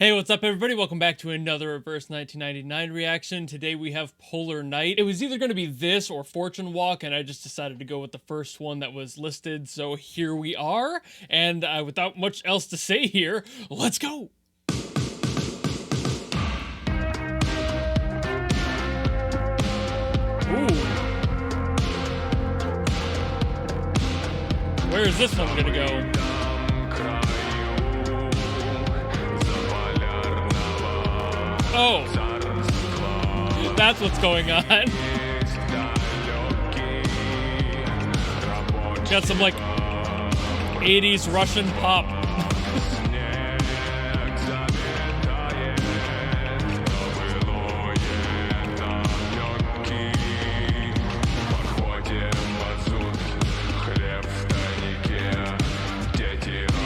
Hey, what's up, everybody? Welcome back to another Reverse 1999 reaction. Today we have Polar Night. It was either going to be this or Fortune Walk, and I just decided to go with the first one that was listed, so here we are. And without much else to say here, let's go! Ooh. Where is this one going to go? Oh, that's what's going on. Got some like 80s Russian pop.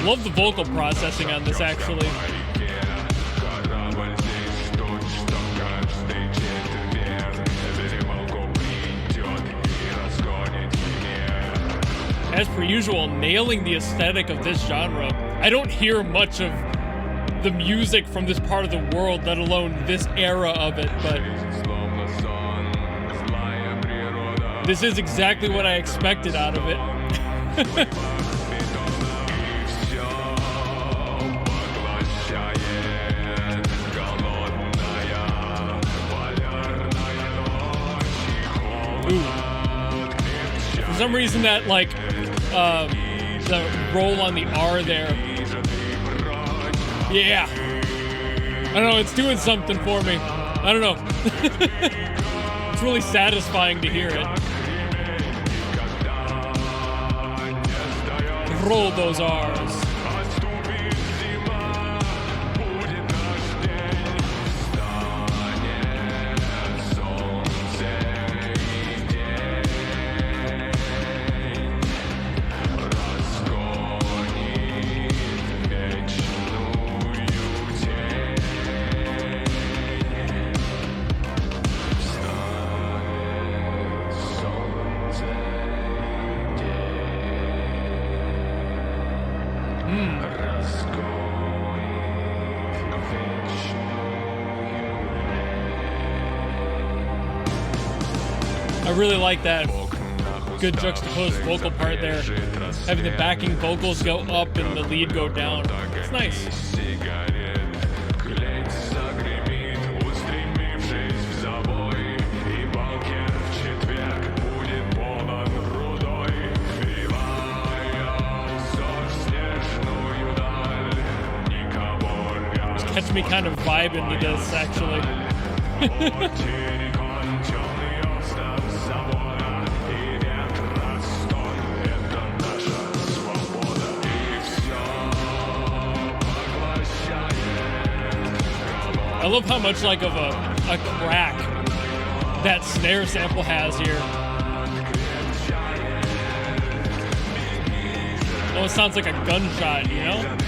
Love the vocal processing on this, actually. As per usual, nailing the aesthetic of this genre. I don't hear much of the music from this part of the world, let alone this era of it, but this is exactly what I expected out of it. Ooh. For some reason that, like, the roll on the R there. Yeah. I don't know, it's doing something for me. I don't know. It's really satisfying to hear it. Roll those R's. I really like that good juxtaposed vocal part there. Having the backing vocals go up and the lead go down. It's nice. Just catch me kind of vibing to this, actually. I love how much like of a crack that snare sample has here. Almost sounds like a gunshot, you know?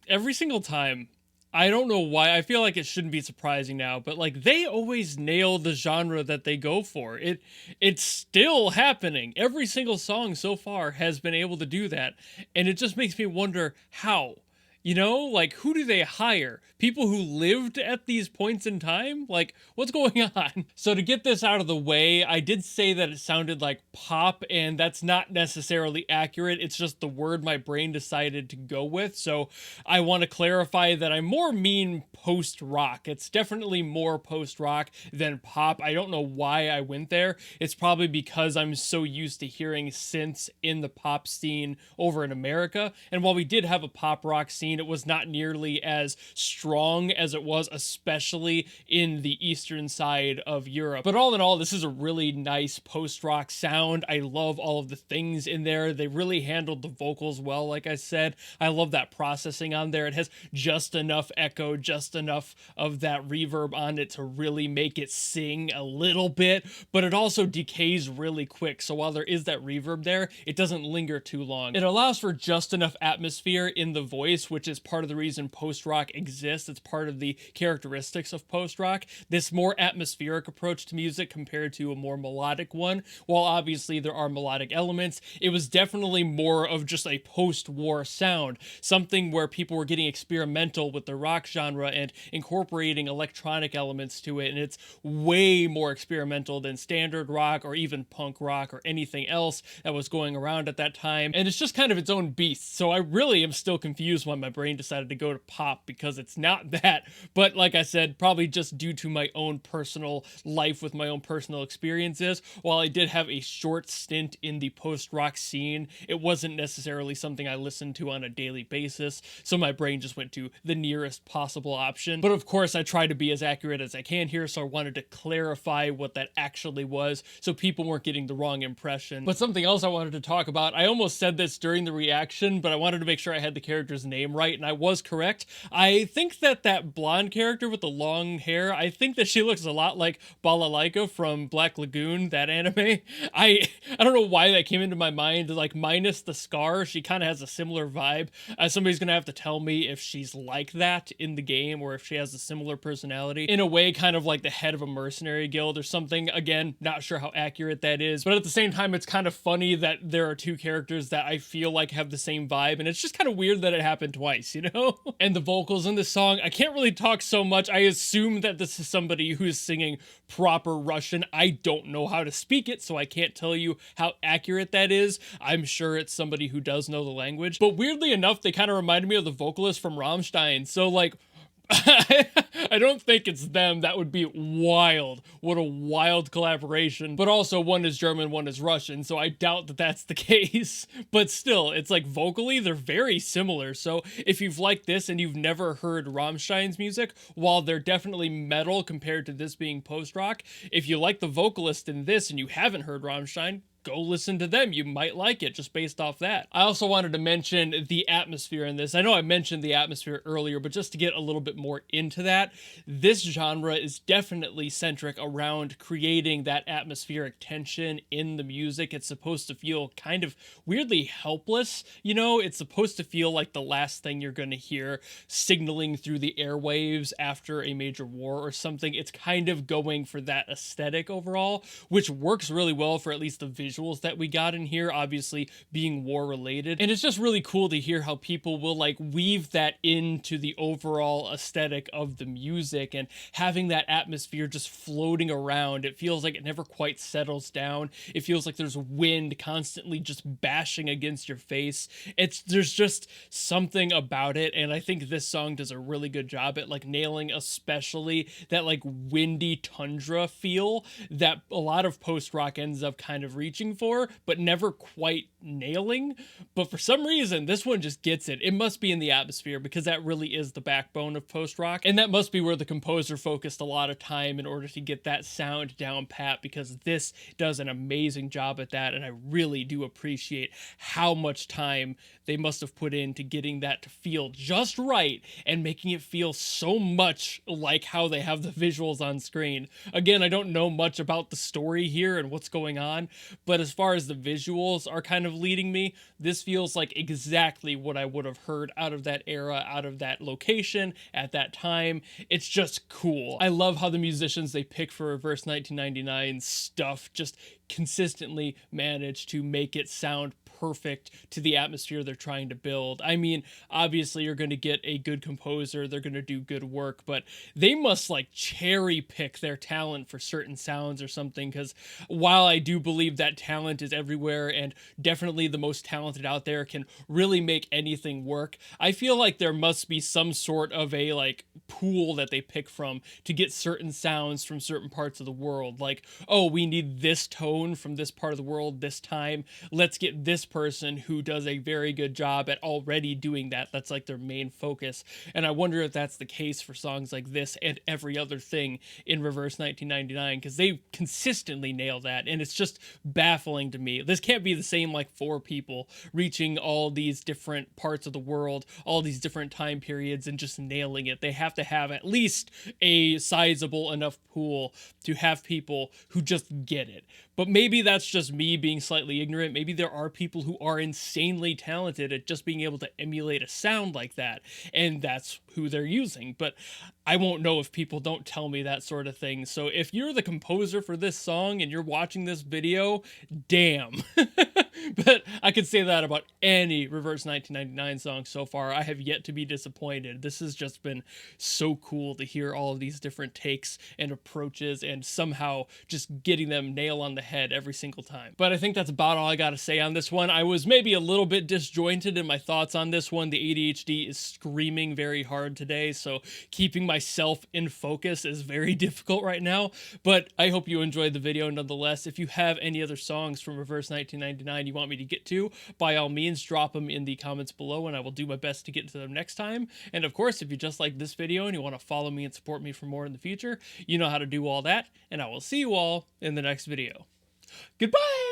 Every single time, I don't know why, I feel like it shouldn't be surprising now, but like they always nail the genre that they go for. It's still happening. Every single song so far has been able to do that, and it just makes me wonder how. You know, like, who do they hire? People who lived at these points in time? Like, what's going on? So to get this out of the way, I did say that it sounded like pop, and that's not necessarily accurate. It's just the word my brain decided to go with. So I want to clarify that I more mean post-rock. It's definitely more post-rock than pop. I don't know why I went there. It's probably because I'm so used to hearing synths in the pop scene over in America. And while we did have a pop rock scene scene. It was not nearly as strong as it was, especially in the eastern side of Europe. But all in all, this is a really nice post-rock sound. I love all of the things in there. They really handled the vocals well, like I said. I love that processing on there. It has just enough echo, just enough of that reverb on it to really make it sing a little bit, but it also decays really quick. So while there is that reverb there, it doesn't linger too long. It allows for just enough atmosphere in the voice, which is part of the reason post-rock exists. It's part of the characteristics of post-rock. This more atmospheric approach to music compared to a more melodic one. While obviously there are melodic elements, it was definitely more of just a post-war sound, something where people were getting experimental with the rock genre and incorporating electronic elements to it, and it's way more experimental than standard rock or even punk rock or anything else that was going around at that time, and it's just kind of its own beast. So I really am still confused why my brain decided to go to pop, because it's not that. But like I said, probably just due to my own personal life with my own personal experiences. While I did have a short stint in the post-rock scene, it wasn't necessarily something I listened to on a daily basis, so my brain just went to the nearest possible option. But of course, I try to be as accurate as I can here, so I wanted to clarify what that actually was so people weren't getting the wrong impression. But something else I wanted to talk about, I almost said this during the reaction, but I wanted to make sure I had the character's name right, and I was correct. I think that blonde character with the long hair, I think that she looks a lot like Balalaika from Black Lagoon, that anime. I don't know why that came into my mind, like minus the scar, she kind of has a similar vibe. Somebody's gonna have to tell me if she's like that in the game or if she has a similar personality. In a way, kind of like the head of a mercenary guild or something. Again, not sure how accurate that is, but at the same time, it's kind of funny that there are two characters that I feel like have the same vibe, and it's just kind of weird that it happened twice, you know? And the vocals in this song, I can't really talk so much. I assume that this is somebody who's singing proper Russian. I don't know how to speak it, so I can't tell you how accurate that is. I'm sure it's somebody who does know the language, but weirdly enough, they kind of reminded me of the vocalist from Rammstein. So like, I don't think it's them. That would be wild. What a wild collaboration. But also, one is German, one is Russian, so I doubt that that's the case. But still, it's like vocally, they're very similar. So if you've liked this and you've never heard Rammstein's music, while they're definitely metal compared to this being post-rock, if you like the vocalist in this and you haven't heard Rammstein, go listen to them. You might like it just based off that. I also wanted to mention the atmosphere in this. I know I mentioned the atmosphere earlier, but just to get a little bit more into that, this genre is definitely centric around creating that atmospheric tension in the music. It's supposed to feel kind of weirdly helpless, you know? It's supposed to feel like the last thing you're going to hear signaling through the airwaves after a major war or something. It's kind of going for that aesthetic overall, which works really well for at least the visuals that we got in here, obviously being war related. And it's just really cool to hear how people will like weave that into the overall aesthetic of the music and having that atmosphere just floating around. It feels like it never quite settles down. It feels like there's wind constantly just bashing against your face. There's just something about it, and I think this song does a really good job at like nailing especially that like windy tundra feel that a lot of post-rock ends up kind of reaching for, but never quite nailing. But for some reason, this one just gets it. It must be in the atmosphere, because that really is the backbone of post-rock, and that must be where the composer focused a lot of time in order to get that sound down pat, because this does an amazing job at that, and I really do appreciate how much time they must have put into getting that to feel just right and making it feel so much like how they have the visuals on screen. Again, I don't know much about the story here and what's going on, but as far as the visuals are kind of leading me, this feels like exactly what I would have heard out of that era, out of that location, at that time. It's just cool. I love how the musicians they pick for Reverse 1999 stuff just consistently manage to make it sound perfect to the atmosphere they're trying to build. I mean, obviously you're going to get a good composer, they're going to do good work, but they must like cherry pick their talent for certain sounds or something, because while I do believe that talent is everywhere, and definitely the most talented out there can really make anything work. I feel like there must be some sort of a like pool that they pick from to get certain sounds from certain parts of the world. Like, oh, we need this tone from this part of the world this time. Let's get this person who does a very good job at already doing that. That's like their main focus. And I wonder if that's the case for songs like this and every other thing in Reverse 1999, because they consistently nail that. And it's just baffling to me. This can't be the same like four people reaching all these different parts of the world, all these different time periods, and just nailing it. They have to have at least a sizable enough pool to have people who just get it. But maybe that's just me being slightly ignorant. Maybe there are people who are insanely talented at just being able to emulate a sound like that, and that's who they're using. But I won't know if people don't tell me that sort of thing. So if you're the composer for this song and you're watching this video, damn. But I could say that about any Reverse 1999 song so far. I have yet to be disappointed. This has just been so cool to hear all of these different takes and approaches and somehow just getting them nail on the head every single time. But I think that's about all I got to say on this one. I was maybe a little bit disjointed in my thoughts on this one. The ADHD is screaming very hard today, so keeping myself in focus is very difficult right now. But I hope you enjoyed the video nonetheless. If you have any other songs from Reverse 1999 you want me to get to, by all means drop them in the comments below and I will do my best to get to them next time. And of course, if you just like this video and you want to follow me and support me for more in the future, you know how to do all that, and I will see you all in the next video. Goodbye!